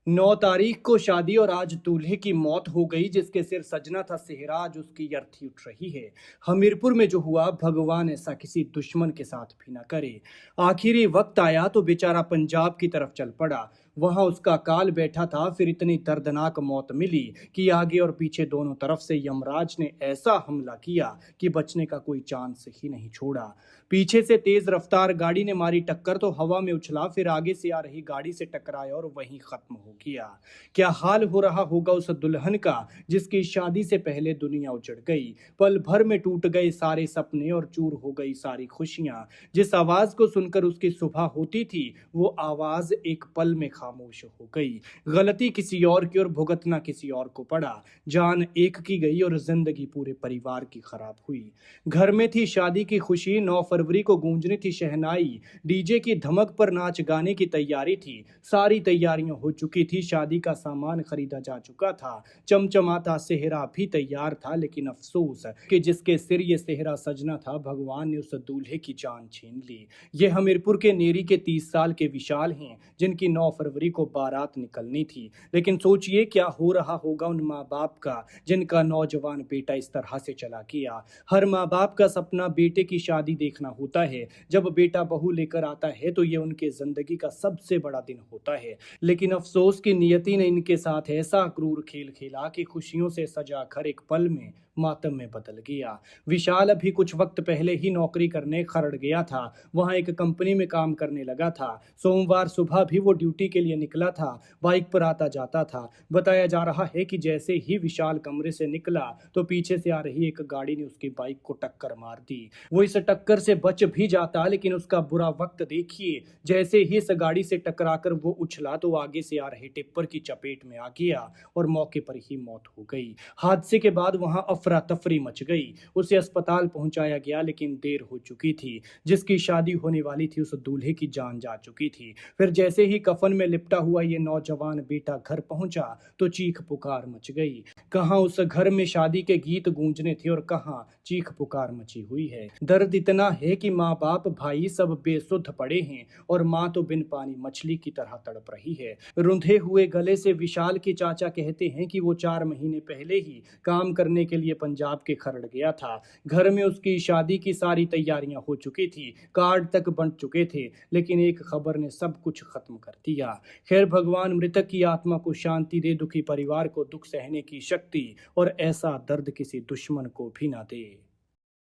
9 तारीख को शादी और आज दूल्हे की मौत हो गई। जिसके सिर सजना था सेहरा, आज उसकी अर्थी उठ रही है। हमीरपुर में जो हुआ, भगवान ऐसा किसी दुश्मन के साथ भी ना करे। आखिरी वक्त आया तो बेचारा पंजाब की तरफ चल पड़ा। वहां उसका काल बैठा था, फिर इतनी दर्दनाक मौत मिली कि आगे और पीछे दोनों तरफ से यमराज ने ऐसा हमला किया कि बचने का कोई चांस ही नहीं छोड़ा। पीछे से तेज रफ्तार गाड़ी ने मारी टक्कर तो हवा में उछला, फिर आगे से आ रही गाड़ी से टकराया और वहीं खत्म हो गया। क्या हाल हो रहा होगा उस दुल्हन का जिसकी शादी से पहले दुनिया उजड़ गई। पल भर में टूट गए सारे सपने और चूर हो गई सारी खुशियां। जिस आवाज को सुनकर उसकी सुबह होती थी, वो आवाज एक पल में खामोश हो गई। गलती किसी और की और भुगतना किसी और को पड़ा। जान एक की गई और जिंदगी पूरे परिवार की खराब हुई। घर में थी शादी की खुशी, 9 फरवरी को गूंजनी थी शहनाई। डीजे की धमक पर नाच गाने की तैयारी थी। सारी तैयारियां हो चुकी थी, शादी का सामान खरीदा जा चुका था, चमचमाता सेहरा भी तैयार था। लेकिन अफसोस कि जिसके सिर ये सेहरा सजना था, भगवान ने उस दूल्हे की जान छीन ली। ये हमीरपुर के नेरी के 30 साल के विशाल हैं, जिनकी 9 फरवरी को बारात निकलनी थी। लेकिन सोचिए क्या हो रहा होगा उन माँ बाप का जिनका नौजवान बेटा इस तरह से चला गया। हर माँ बाप का सपना बेटे की शादी देखना होता है। जब बेटा बहू लेकर आता है तो ये उनके जिंदगी का सबसे बड़ा दिन होता है। लेकिन अफसोस की नियति ने इनके साथ ऐसा क्रूर खेल खेला कि खुशियों से सजा घर एक पल में मातम में बदल गया। विशाल अभी कुछ वक्त पहले ही नौकरी करने खरड़ गया था। वहां एक कंपनी में काम करने लगा था। सोमवार सुबह भी वो ड्यूटी के लिए निकला था। बाइक पर आता जाता था। बताया जा रहा है कि जैसे ही विशाल कमरे से निकला तो पीछे से आ रही एक गाड़ी ने उसकी बाइक को टक्कर मार दी। वो इस टक्कर से बच भी जाता, लेकिन उसका बुरा वक्त देखिए। जैसे ही इस गाड़ी से टकराकर वो उछला तो आगे से आ रहे टिप्पर की चपेट में आ गया और मौके पर ही मौत हो गई। हादसे के बाद वहां अफरा तफरी मच गई। उसे अस्पताल पहुंचाया गया, लेकिन देर हो चुकी थी। जिसकी शादी होने वाली थी उस दूल्हे की जान जा चुकी थी। फिर जैसे ही कफन में लिपटा हुआ ये नौजवान बेटा घर पहुंचा तो चीख पुकार मच गई। कहां उस घर में शादी के गीत गूंजने थे और कहां चीख पुकार मची हुई है। दर्द इतना है कि माँ बाप भाई सब बेसुध पड़े हैं और माँ तो बिन पानी मछली की तरह तड़प रही है। रुंधे हुए गले से विशाल के चाचा कहते हैं कि वो 4 महीने पहले ही काम करने के लिए पंजाब के खरड़ गया था। घर में उसकी शादी की सारी तैयारियां हो चुकी थी, कार्ड तक बन चुके थे, लेकिन एक खबर ने सब कुछ खत्म कर दिया। खैर, भगवान मृतक की आत्मा को शांति दे, दुखी परिवार को दुख सहने की शक्ति और ऐसा दर्द किसी दुश्मन को भी ना दे।